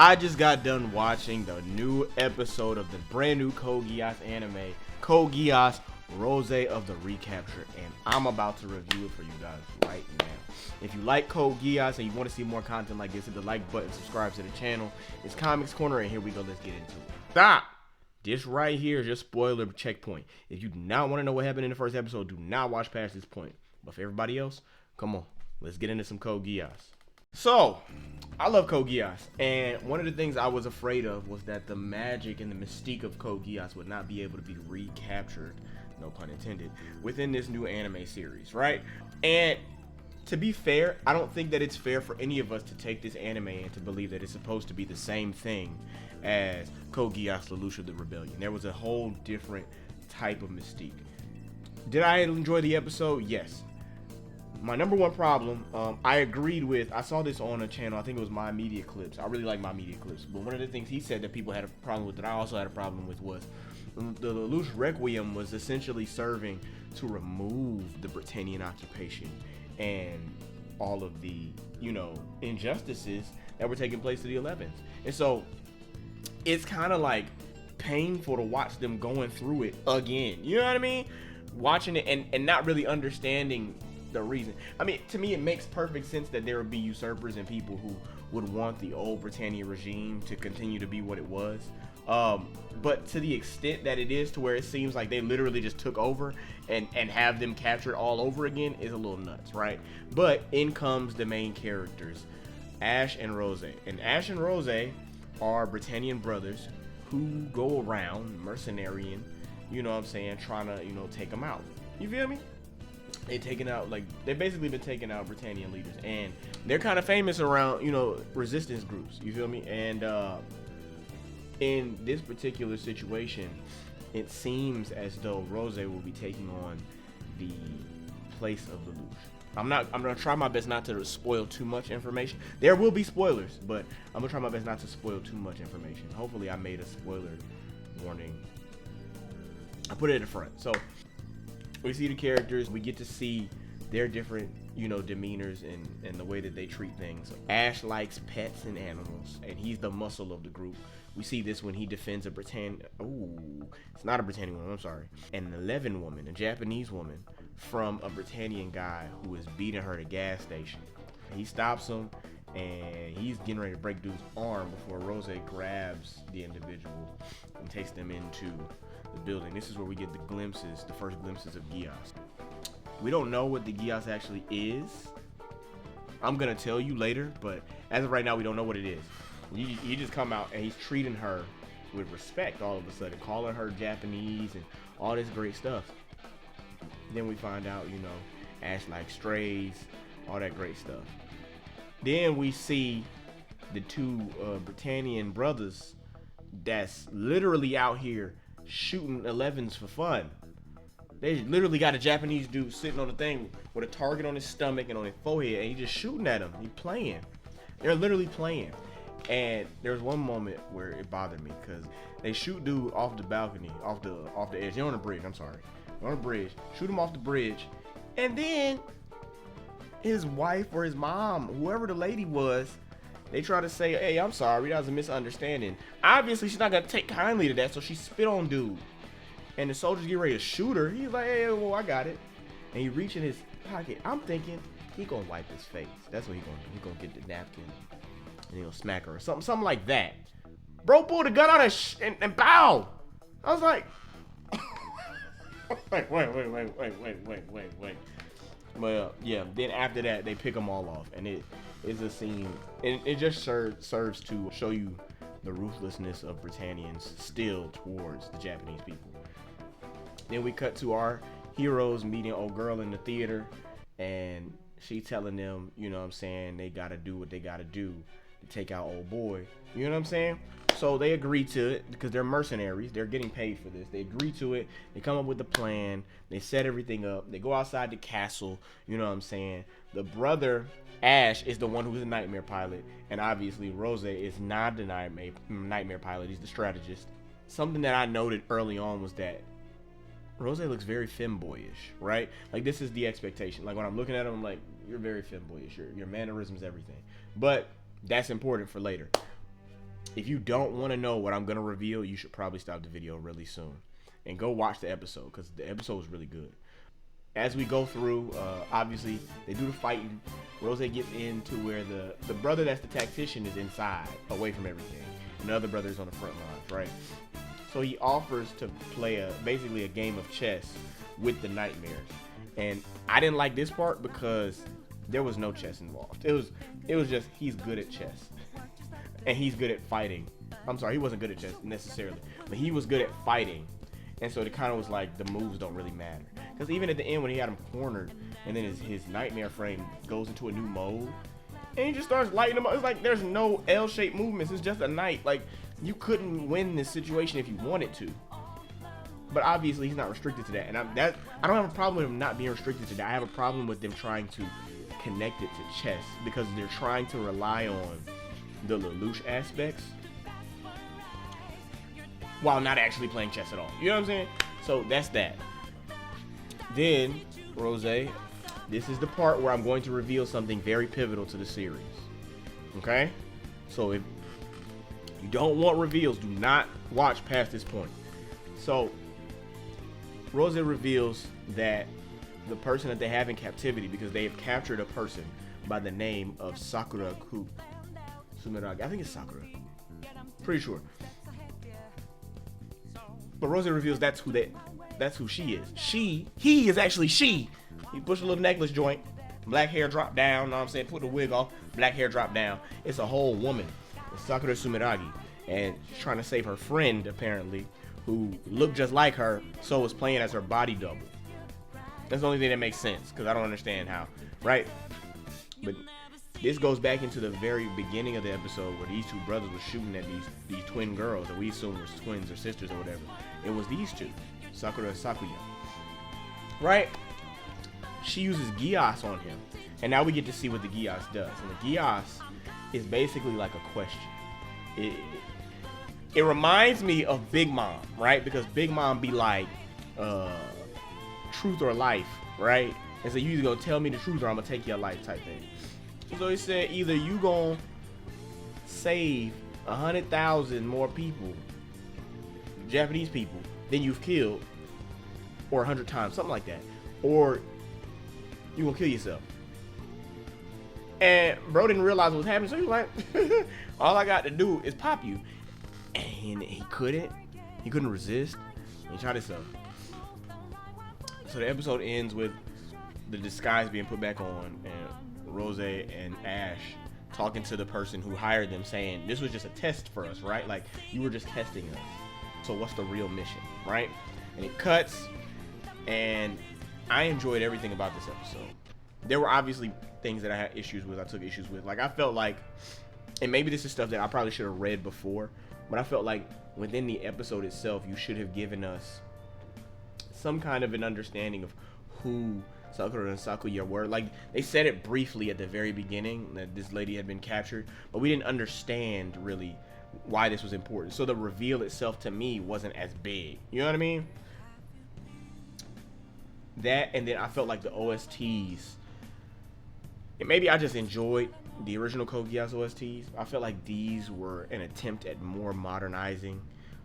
I just got done watching the new episode of the brand new Code Geass anime, Code Geass Roze of the Recapture, and I'm about to review it for you guys right now. If you like Code Geass and you want to see more content like this, hit the like button, subscribe to the channel. It's ComicsCorner, and here we go. Let's get into it. Stop! This right here is your spoiler checkpoint. If you do not want to know what happened in the first episode, do not watch past this point. But for everybody else, come on. Let's get into some Code Geass. So, I love Code Geass, and one of the things I was afraid of was that the magic and the mystique of Code Geass would not be able to be recaptured, no pun intended, within this new anime series, right? And to be fair, I don't think that it's fair for any of us to take this anime and to believe that it's supposed to be the same thing as Code Geass Lelouch the Rebellion. There was a whole different type of mystique. Did I enjoy the episode? Yes. My number one problem, I agreed with, I saw this on a channel, I think it was My Media Clips. I really like My Media Clips. But one of the things he said that people had a problem with, that I also had a problem with, was the Lelouch Requiem was essentially serving to remove the Britannian occupation and all of the, injustices that were taking place to the 11th. And so it's kind of like painful to watch them going through it again. You know what I mean? Watching it and not really understanding the reason. I mean, to me, it makes perfect sense that there would be usurpers and people who would want the old Britannia regime to continue to be what it was. But to the extent that it is to where it seems like they literally just took over and have them captured all over again is a little nuts, right? But in comes the main characters, Ash and Roze. And Ash and Roze are Britannian brothers who go around mercenarian, trying to, take them out. You feel me? They've basically been taking out Britannian leaders, and they're kind of famous around, resistance groups. You feel me? And in this particular situation, it seems as though Roze will be taking on the place of Lelouch. I'm gonna try my best not to spoil too much information. There will be spoilers, but I'm gonna try my best not to spoil too much information. Hopefully, I made a spoiler warning. I put it in the front. So we see the characters, we get to see their different, demeanors and the way that they treat things. Ash likes pets and animals, and he's the muscle of the group. We see this when he defends a it's not a Britannian woman, I'm sorry. An 11 woman, a Japanese woman, from a Britannian guy who is beating her at a gas station. He stops him, and he's getting ready to break dude's arm before Roze grabs the individual and takes them into the building. This is where we get the first glimpses of Geass. We don't know what the Geass actually is. I'm gonna tell you later, but as of right now, we don't know what it is. He just come out and he's treating her with respect all of a sudden, calling her Japanese and all this great stuff. Then we find out, Ash likes strays, all that great stuff. Then we see the two Britannian brothers that's literally out here shooting 11s for fun. They literally got a Japanese dude sitting on the thing with a target on his stomach and on his forehead, and he's just shooting at him. He's playing. They're literally playing. And there's one moment where it bothered me because they shoot dude off the balcony, off the edge. They're on the bridge. I'm sorry. They're on the bridge. Shoot him off the bridge, and then his wife or his mom, whoever the lady was, they try to say, "Hey, I'm sorry, that was a misunderstanding." Obviously, she's not gonna take kindly to that, so she spit on dude. And the soldiers get ready to shoot her. He's like, "Hey, well, I got it." And he reach in his pocket. I'm thinking he gonna wipe his face. That's what he gonna do. He gonna get the napkin and he'll smack her or something like that. Bro pulled the gun out and bow. I was like, wait. Well, yeah. Then after that, they pick them all off, and it is a scene. And it just serves to show you the ruthlessness of Britannians still towards the Japanese people. Then we cut to our heroes meeting old girl in the theater, and she telling them, they gotta do what they gotta do to take out old boy. You know what I'm saying? So they agree to it because they're mercenaries. They're getting paid for this. They agree to it. They come up with the plan. They set everything up. They go outside the castle. You know what I'm saying? The brother, Ash, is the one who's a nightmare pilot. And obviously, Roze is not the nightmare pilot. He's the strategist. Something that I noted early on was that Roze looks very femboyish, right? Like, this is the expectation. Like, when I'm looking at him, I'm like, you're very femboyish. Your mannerisms, everything. But that's important for later. if you don't want to know what I'm gonna reveal, you should probably stop the video really soon and go watch the episode, because the episode was really good. As we go through, obviously they do the fighting. Roze gets into where the brother that's the tactician is inside, away from everything, and the other brother is on the front lines, right? So he offers to play basically a game of chess with the nightmares, and I didn't like this part because there was no chess involved. It was just he's good at chess, and he's good at fighting. I'm sorry, he wasn't good at chess necessarily, but he was good at fighting. And so it kind of was like the moves don't really matter. Because even at the end when he had him cornered and then his nightmare frame goes into a new mode and he just starts lighting him up. It's like there's no L-shaped movements. It's just a knight. Like, you couldn't win this situation if you wanted to. But obviously he's not restricted to that. And I don't have a problem with him not being restricted to that. I have a problem with them trying to connect it to chess because they're trying to rely on the Lelouch aspects while not actually playing chess at all. You know what I'm saying? So that's that. Then, Roze, this is the part where I'm going to reveal something very pivotal to the series. Okay? So if you don't want reveals, do not watch past this point. So, Roze reveals that the person that they have in captivity, because they have captured a person by the name of Sakura Sumeragi. I think it's Sakura. Pretty sure. But Roze reveals that's who she is. He is actually she. He pushed a little necklace joint, black hair drop down, know what I'm saying? Put the wig off, black hair drop down. It's a whole woman. It's Sakura Sumeragi. And she's trying to save her friend, apparently, who looked just like her, so was playing as her body double. That's the only thing that makes sense, because I don't understand how, right? But this goes back into the very beginning of the episode where these two brothers were shooting at these twin girls that we assume were twins or sisters or whatever. It was these two, Sakura and Sakuya. Right? She uses Geass on him. And now we get to see what the Geass does. And the Geass is basically like a question. It reminds me of Big Mom, right? Because Big Mom be like, truth or life, right? And so you either gonna tell me the truth or I'm gonna take your life type thing. So he said either you gonna save 100,000 more people, Japanese people, than you've killed, or 100 times, something like that, or you gonna kill yourself. And bro didn't realize what was happening, so he was like, all I got to do is pop you. And he couldn't resist. He shot himself. So the episode ends with the disguise being put back on and Roze and Ash talking to the person who hired them, saying this was just a test for us, right? Like, you were just testing us. So what's the real mission, right? And it cuts, and I enjoyed everything about this episode. There were obviously things that I had issues with, I took issues with. Like, I felt like, and maybe this is stuff that I probably should have read before, but I felt like within the episode itself, you should have given us some kind of an understanding of who Sakura and Sakuya were. Like, they said it briefly at the very beginning that this lady had been captured, but we didn't understand really why this was important. So the reveal itself to me wasn't as big. You know what I mean? That, and then I felt like the OSTs, and maybe I just enjoyed the original Code Geass OSTs. I felt like these were an attempt at more modernizing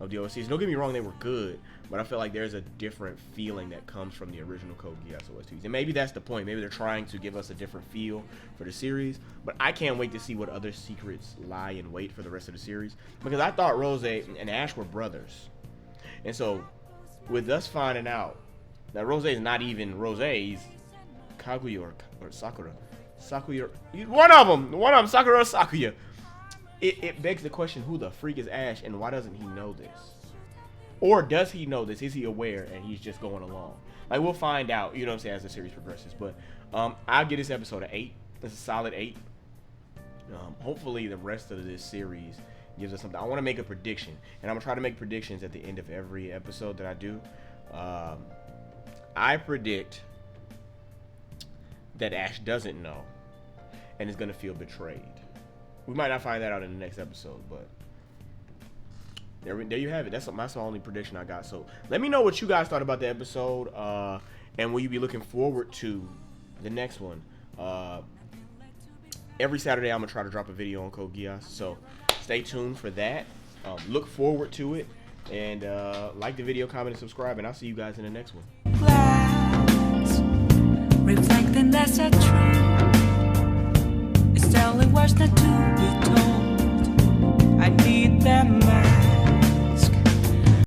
of the OSTs. Don't get me wrong, they were good, but I feel like there's a different feeling that comes from the original Code Geass OSTs. And maybe that's the point. Maybe they're trying to give us a different feel for the series, but I can't wait to see what other secrets lie in wait for the rest of the series, because I thought Roze and Ash were brothers. And so with us finding out that Roze is not even Roze, he's Kaguya or Sakura. Sakuya, one of them, Sakura or Sakuya. It begs the question, who the freak is Ash, and why doesn't he know this? Or does he know this? Is he aware and he's just going along? Like, we'll find out, you know what I'm saying, as the series progresses. But I'll give this episode an 8. It's a solid 8. Hopefully the rest of this series gives us something. I want to make a prediction, and I'm going to try to make predictions at the end of every episode that I do. I predict that Ash doesn't know and is going to feel betrayed. We might not find that out in the next episode, but there you have it. That's the only prediction I got. So let me know what you guys thought about the episode, and will you be looking forward to the next one? Every Saturday I'm going to try to drop a video on Code Geass, so stay tuned for that. Look forward to it. And like the video, comment, and subscribe. And I'll see you guys in the next one. Glass, reflecting that's a truth. It's only worse than